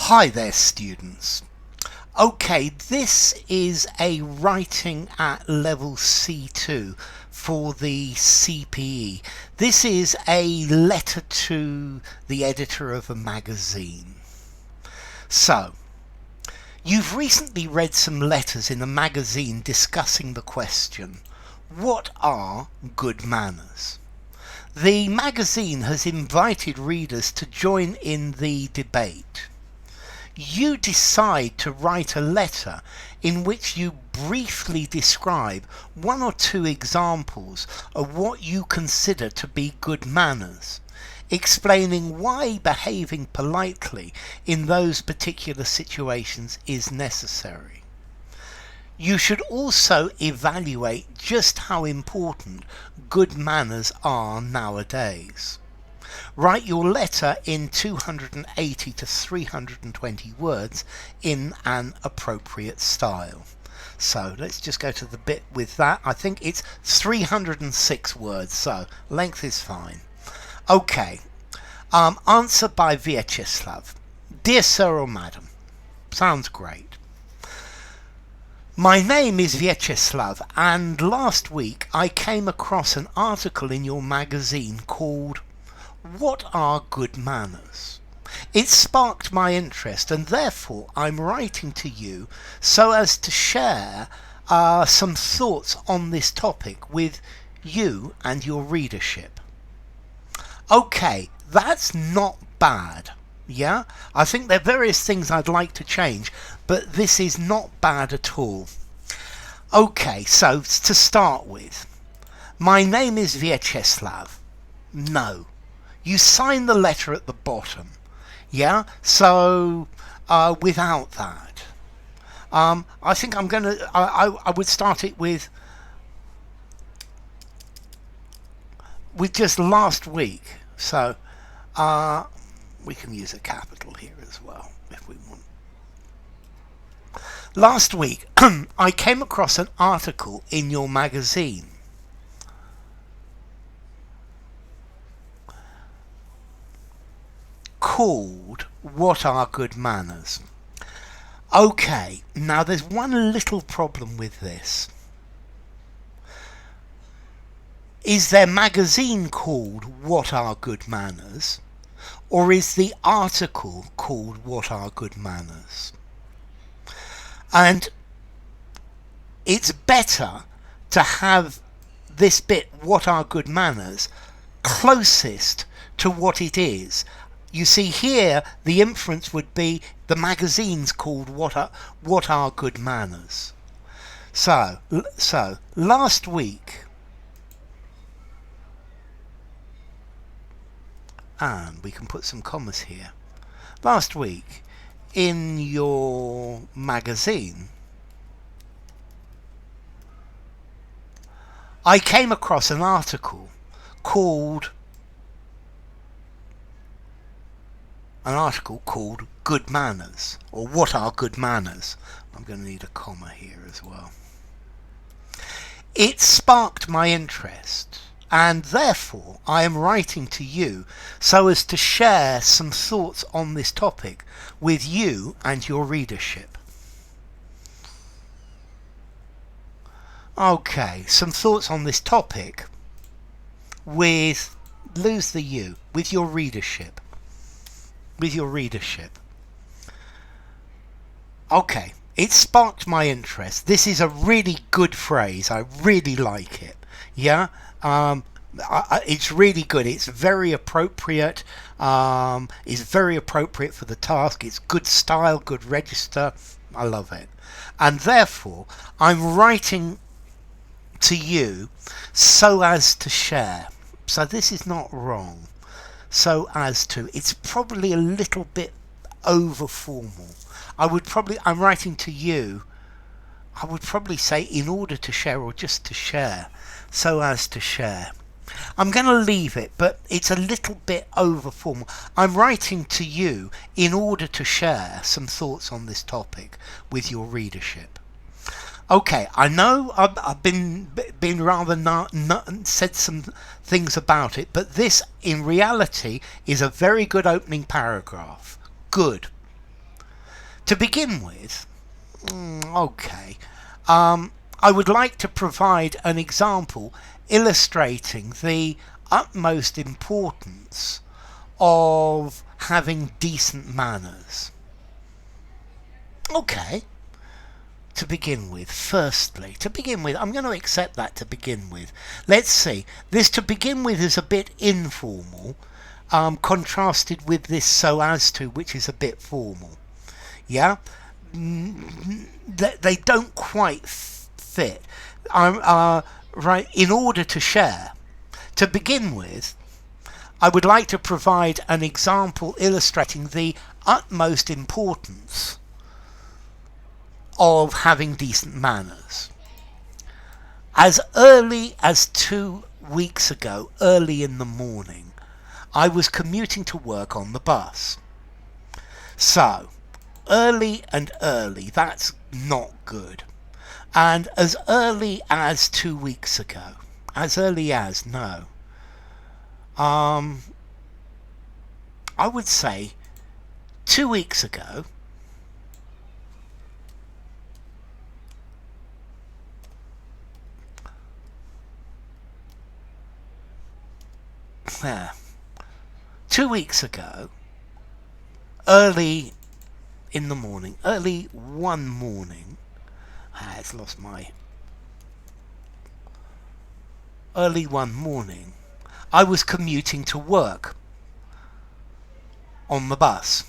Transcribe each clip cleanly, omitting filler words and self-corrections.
Hi there, students. Okay, this is a writing at level C2 for the CPE. This is a letter to the editor of a magazine. So, you've recently read some letters in a magazine discussing the question, what are good manners? The magazine has invited readers to join in the debate. You decide to write a letter in which you briefly describe one or two examples of what you consider to be good manners, explaining why behaving politely in those particular situations is necessary. You should also evaluate just how important good manners are nowadays. Write your letter in 280 to 320 words in an appropriate style. So let's just go to the bit with that. I think it's 306 words, so length is fine. Okay, answer by Viacheslav. Dear Sir or Madam, sounds great. My name is Viacheslav, and last week I came across an article in your magazine called What are good manners? It sparked my interest, and therefore I'm writing to you so as to share some thoughts on this topic with you and your readership. Okay, that's not bad. Yeah, I think there are various things I'd like to change, but this is not bad at all. Okay, so to start with, my name is Viacheslav. No. You sign the letter at the bottom, yeah? So, without that, I think I'm gonna, I would start it with just last week. So, we can use a capital here as well, if we want. Last week, I came across an article in your magazine called What Are Good Manners? Okay, now there's one little problem with this. Is their magazine called What Are Good Manners? Or is the article called What Are Good Manners? And it's better to have this bit, What Are Good Manners, closest to what it is. You see here, the inference would be the magazine's called What Are Good Manners? So last week, and we can put some commas here. Last week, in your magazine, I came across an article called Good Manners, or What Are Good Manners? I'm going to need a comma here as well. It sparked my interest, and therefore I am writing to you so as to share some thoughts on this topic with you and your readership. Okay, some thoughts on this topic with, lose the you, with your readership. Okay, it sparked my interest. This is a really good phrase. I really like it. Yeah, it's really good. It's very appropriate. It's very appropriate for the task. It's good style, good register. I love it. And therefore, I'm writing to you so as to share. So this is not wrong. So as to, it's probably a little bit over formal. I'm writing to you, I would probably say in order to share or just to share, so as to share. I'm going to leave it, but it's a little bit over formal. I'm writing to you in order to share some thoughts on this topic with your readership. Okay, I know I've been rather said some things about it, but this in reality is a very good opening paragraph. Good. To begin with, okay, I would like to provide an example illustrating the utmost importance of having decent manners. Okay, to begin with, I'm going to accept that to begin with. Let's see, this to begin with is a bit informal, contrasted with this so as to, which is a bit formal. Yeah, they don't quite fit. Right, in order to share, to begin with, I would like to provide an example illustrating the utmost importance of having decent manners. As early as 2 weeks ago, early in the morning, I was commuting to work on the bus. So, early, that's not good. And as early as 2 weeks ago, as early as, no. I would say 2 weeks ago, yeah, 2 weeks ago, early in the morning, early one morning, it's lost my, early one morning, I was commuting to work on the bus.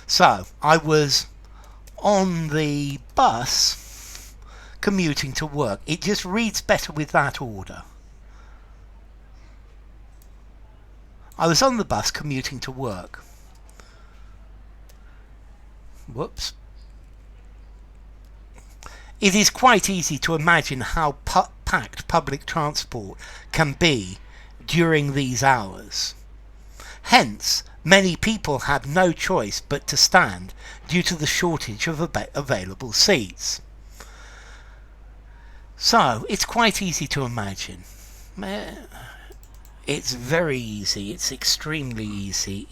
So, I was on the bus commuting to work. It just reads better with that order. I was on the bus commuting to work. Whoops. It is quite easy to imagine how packed public transport can be during these hours. Hence, many people have no choice but to stand due to the shortage of available seats. So, it's quite easy to imagine. It's very easy. It's extremely easy.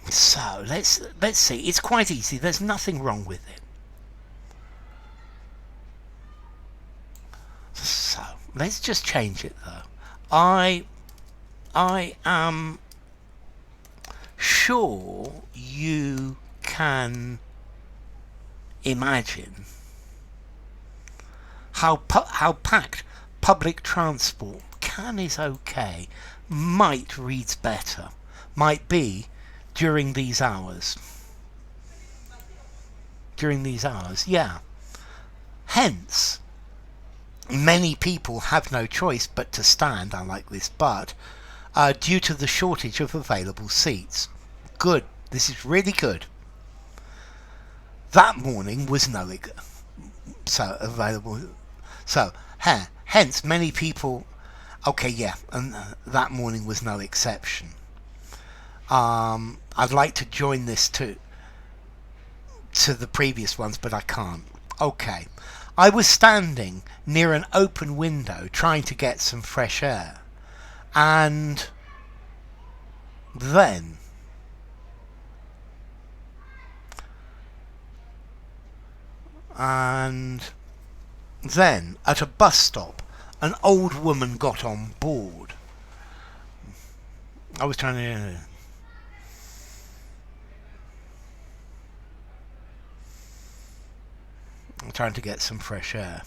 So, let's see. It's quite easy. There's nothing wrong with it. So, let's just change it though. I am sure you can imagine how packed public transport can is okay, might reads better, might be during these hours. Yeah. Hence, many people have no choice but to stand, unlike this but, due to the shortage of available seats. Good. This is really good. That morning was no available. So, hence many people. Okay, yeah, and that morning was no exception. I'd like to join this to the previous ones, but I can't. Okay. I was standing near an open window trying to get some fresh air. And then at a bus stop, an old woman got on board. I was trying to get some fresh air.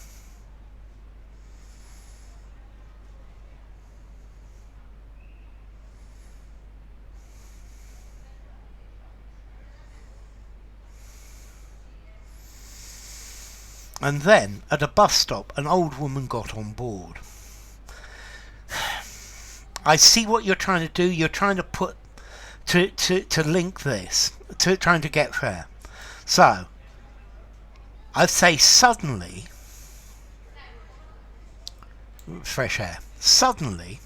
And then, at a bus stop, an old woman got on board. I see what you're trying to do. You're trying to put to link this, to trying to get there. So, I'd say suddenly, fresh air. Suddenly,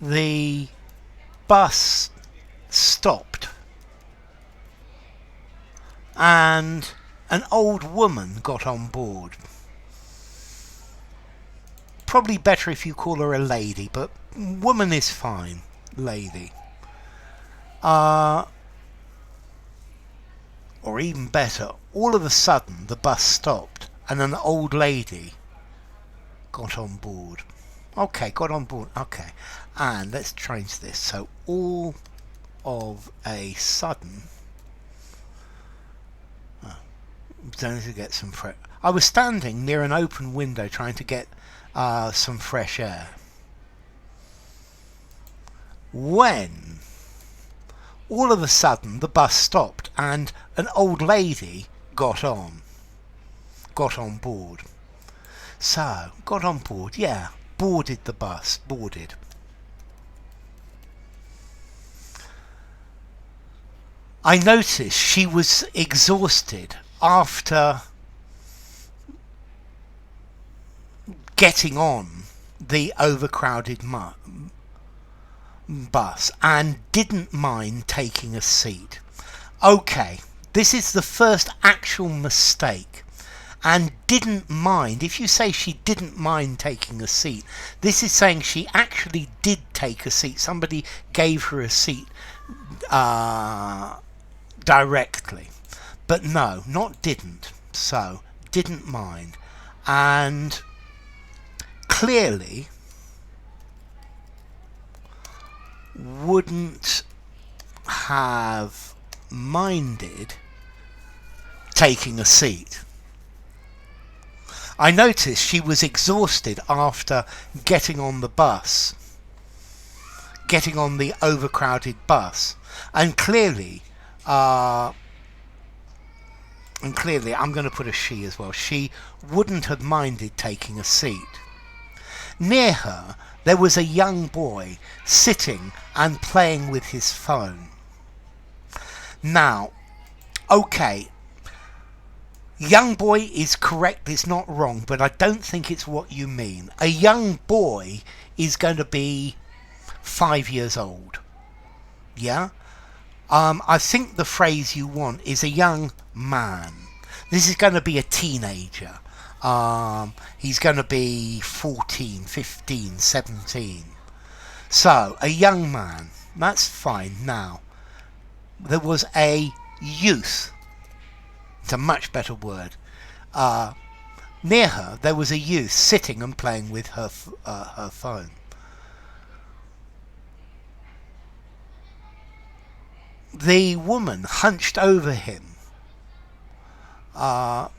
the bus stopped and an old woman got on board. Probably better if you call her a lady, but woman is fine. Lady. Or even better, all of a sudden the bus stopped and an old lady got on board. Okay, got on board. Okay. And let's change this. So all of a sudden, going to get some fresh. I was standing near an open window trying to get some fresh air when all of a sudden the bus stopped and an old lady got on board. So got on board, yeah, boarded the bus, boarded. I noticed she was exhausted after getting on the overcrowded bus and didn't mind taking a seat. Okay, this is the first actual mistake. And didn't mind. If you say she didn't mind taking a seat, this is saying she actually did take a seat. Somebody gave her a seat directly. But no, not didn't. So, didn't mind. And clearly wouldn't have minded taking a seat. I noticed she was exhausted after getting on the bus, getting on the overcrowded bus, and clearly I'm going to put a she as well. She wouldn't have minded taking a seat. Near her, there was a young boy sitting and playing with his phone. Now, okay, young boy is correct, it's not wrong, but I don't think it's what you mean. A young boy is going to be 5 years old. Yeah? I think the phrase you want is a young man. This is going to be a teenager. He's going to be 14, 15, 17. So, a young man. That's fine. Now, there was a youth. It's a much better word. Near her, there was a youth sitting and playing with her phone. The woman hunched over him. The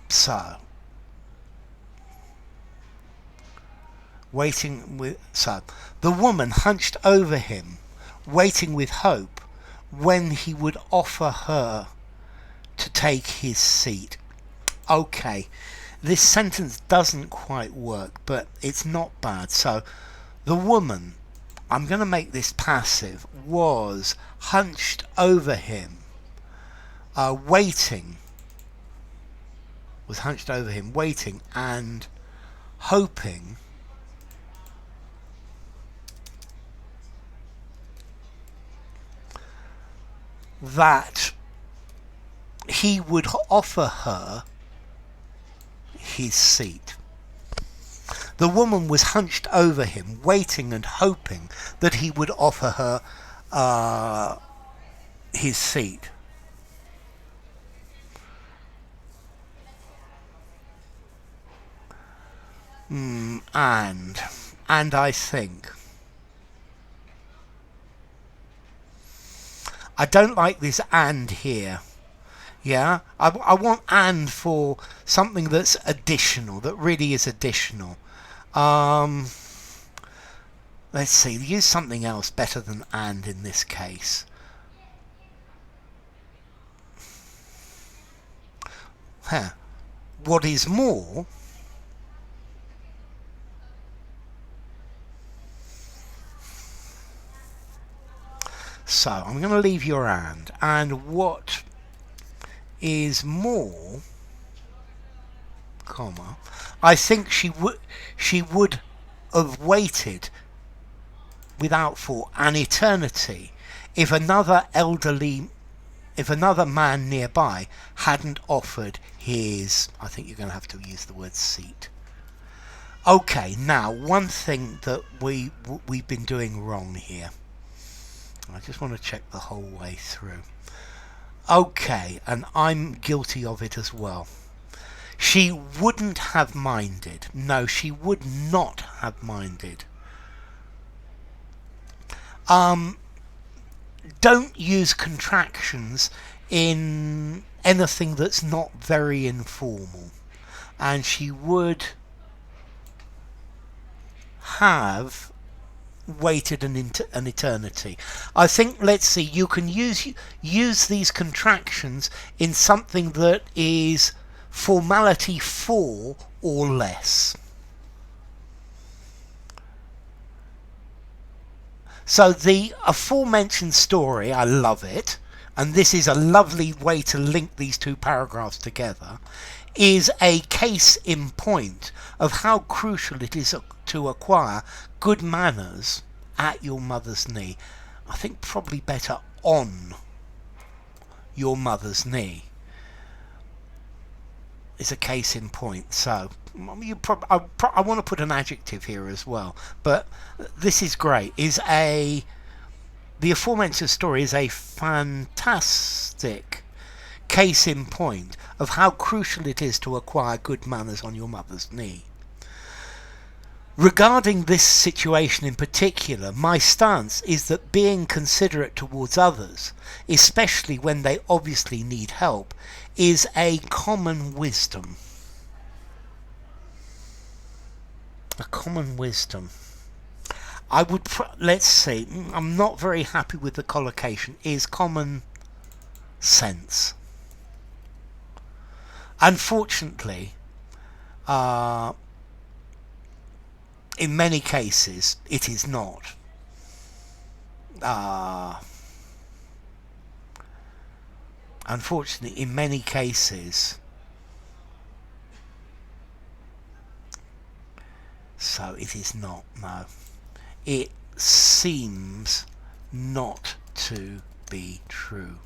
woman hunched over him, waiting with hope when he would offer her to take his seat. Okay, this sentence doesn't quite work, but it's not bad. So, the woman, I'm going to make this passive, was hunched over him, waiting and hoping that he would offer her his seat. The woman was hunched over him, waiting and hoping that he would offer her his seat. And I think I don't like this and here. Yeah, I want and for something that's additional, that really is additional. Let's see, use something else better than and in this case. What is more, so I'm going to leave your and what is more, comma, I think she would have waited without thought an eternity if another elderly if another man nearby hadn't offered his, I think you're going to have to use the word seat. Okay, now one thing that we've been doing wrong here. I just want to check the whole way through. Okay, and I'm guilty of it as well. She wouldn't have minded. No, she would not have minded. Don't use contractions in anything that's not very informal. And she would have waited an eternity. I think, let's see, you can use these contractions in something that is formality 4 or less. So the aforementioned story, I love it, and this is a lovely way to link these two paragraphs together, is a case in point of how crucial it is to acquire good manners at your mother's knee. I think probably better on your mother's knee is a case in point. So I want to put an adjective here as well, but this is great. The aforementioned story is a fantastic case in point of how crucial it is to acquire good manners on your mother's knee. Regarding this situation in particular, my stance is that being considerate towards others, especially when they obviously need help, is a common wisdom. A common wisdom. I would, let's see, I'm not very happy with the collocation, is common sense. Unfortunately, in many cases, it is not. Unfortunately, in many cases, so it is not, no. It seems not to be true.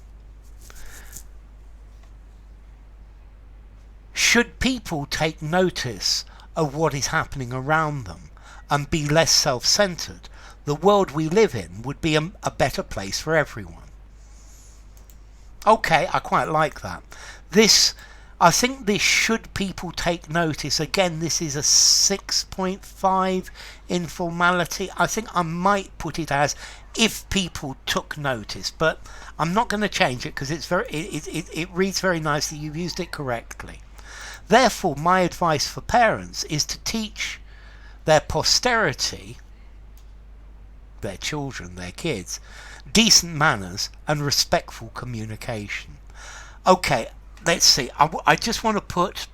Should people take notice of what is happening around them and be less self-centered, the world we live in would be a better place for everyone. Okay, I quite like that. I think this should people take notice. Again, this is a 6.5 informality. I think I might put it as if people took notice, but I'm not going to change it because it reads very nicely. You've used it correctly. Therefore, my advice for parents is to teach their posterity, their children, their kids, decent manners and respectful communication. Okay, let's see. I just want to put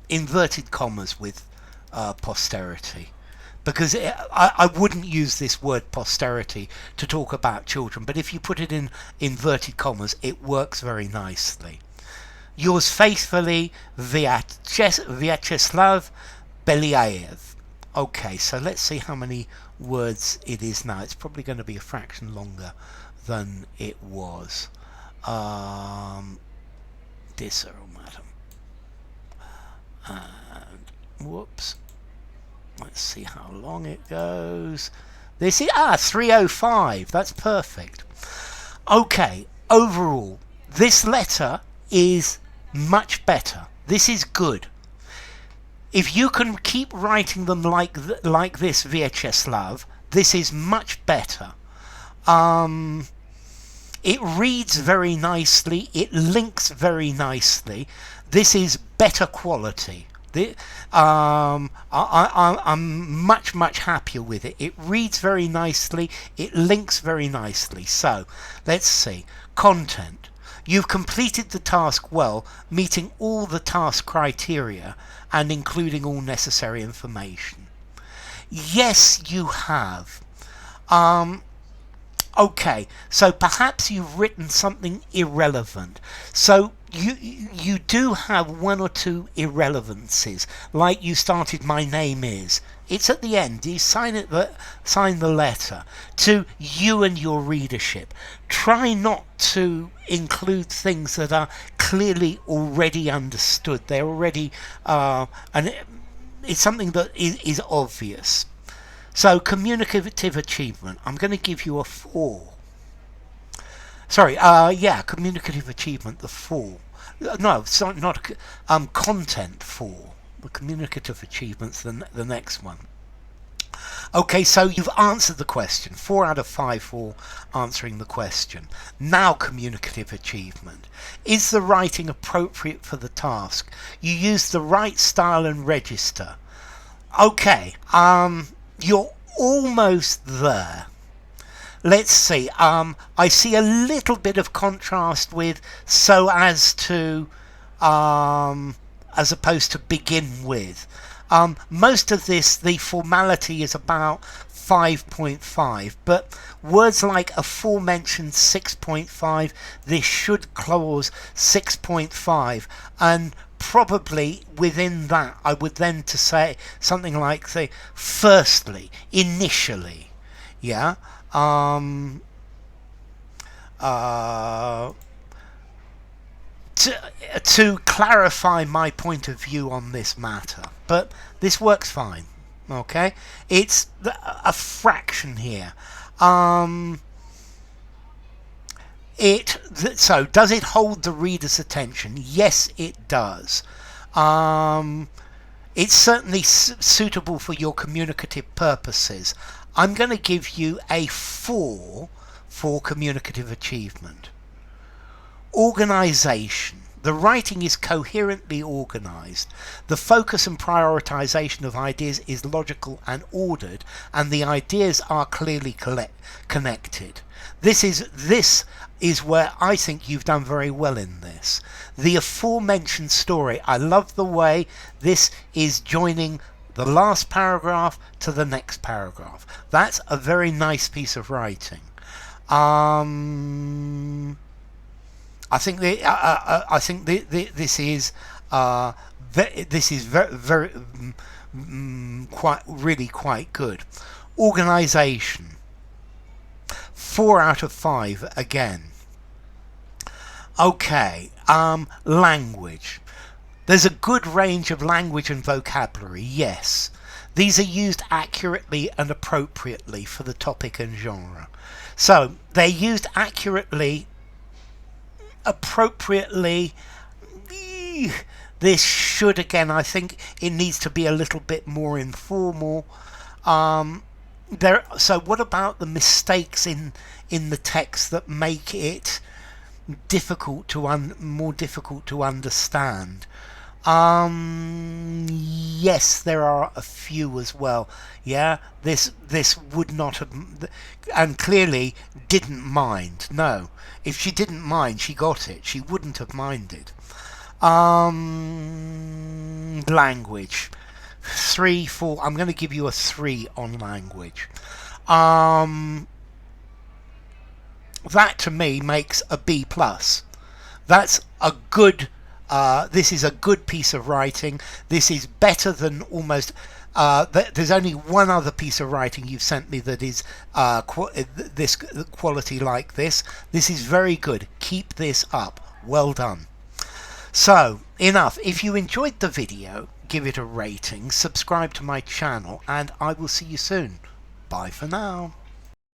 inverted commas with posterity, because I wouldn't use this word posterity to talk about children, but if you put it in inverted commas, it works very nicely. Yours faithfully, Viacheslav Belyaev. Okay, so let's see how many words it is now. It's probably going to be a fraction longer than it was. Dear sir or madam. And whoops. Let's see how long it goes. This is 305. That's perfect. Okay, overall, this letter is much better. This is good. If you can keep writing them like this, Viacheslav, this is much better. It reads very nicely. It links very nicely. This is better quality. I'm much happier with it. It reads very nicely. It links very nicely. So let's see. Content. You've completed the task well, meeting all the task criteria and including all necessary information. Yes, you have. Okay, so perhaps you've written something irrelevant. So you do have one or two irrelevancies, like you started "my name is." It's at the end. You sign the letter to you and your readership. Try not to include things that are clearly already understood. They're already and it's something that is obvious. So communicative achievement, I'm going to give you a 4. Sorry, communicative achievement, the 4. No, sorry, not content 4. The communicative achievement's the next one. Okay, so you've answered the question. 4 out of 5 for answering the question. Now communicative achievement. Is the writing appropriate for the task? You use the right style and register. Okay, you're almost there. Let's see. I see a little bit of contrast with "so as to," as opposed to "begin with." Most of this, the formality is about 5.5, but words like aforementioned 6.5, this should clause 6.5, and probably within that I would then to say something like, say, firstly, initially, yeah, to clarify my point of view on this matter. But this works fine. Okay, it's a fraction here. So does it hold the reader's attention? Yes, it does. It's certainly suitable for your communicative purposes. I'm going to give you a 4 for communicative achievement. Organization. The writing is coherently organized. The focus and prioritization of ideas is logical and ordered, and the ideas are clearly connected. This is where I think you've done very well in this. The aforementioned story, I love the way this is joining the last paragraph to the next paragraph. That's a very nice piece of writing. I think this is very quite good. Organization, 4 out of 5 again. Okay, language. There's a good range of language and vocabulary, yes. These are used accurately and appropriately for the topic and genre. So they're used accurately, appropriately. This should, again, I think it needs to be a little bit more informal. So what about the mistakes in the text that make it more difficult to understand? Yes, there are a few as well. Yeah, this would not have, and clearly didn't mind. No, if she didn't mind, she got it. She wouldn't have minded. Language, 3, 4. I'm going to give you a 3 on language. That to me makes a B+. That's a good. This is a good piece of writing. This is better than almost. There's only one other piece of writing you've sent me that is this quality like this. This is very good. Keep this up. Well done. So, enough. If you enjoyed the video, give it a rating, subscribe to my channel, and I will see you soon. Bye for now.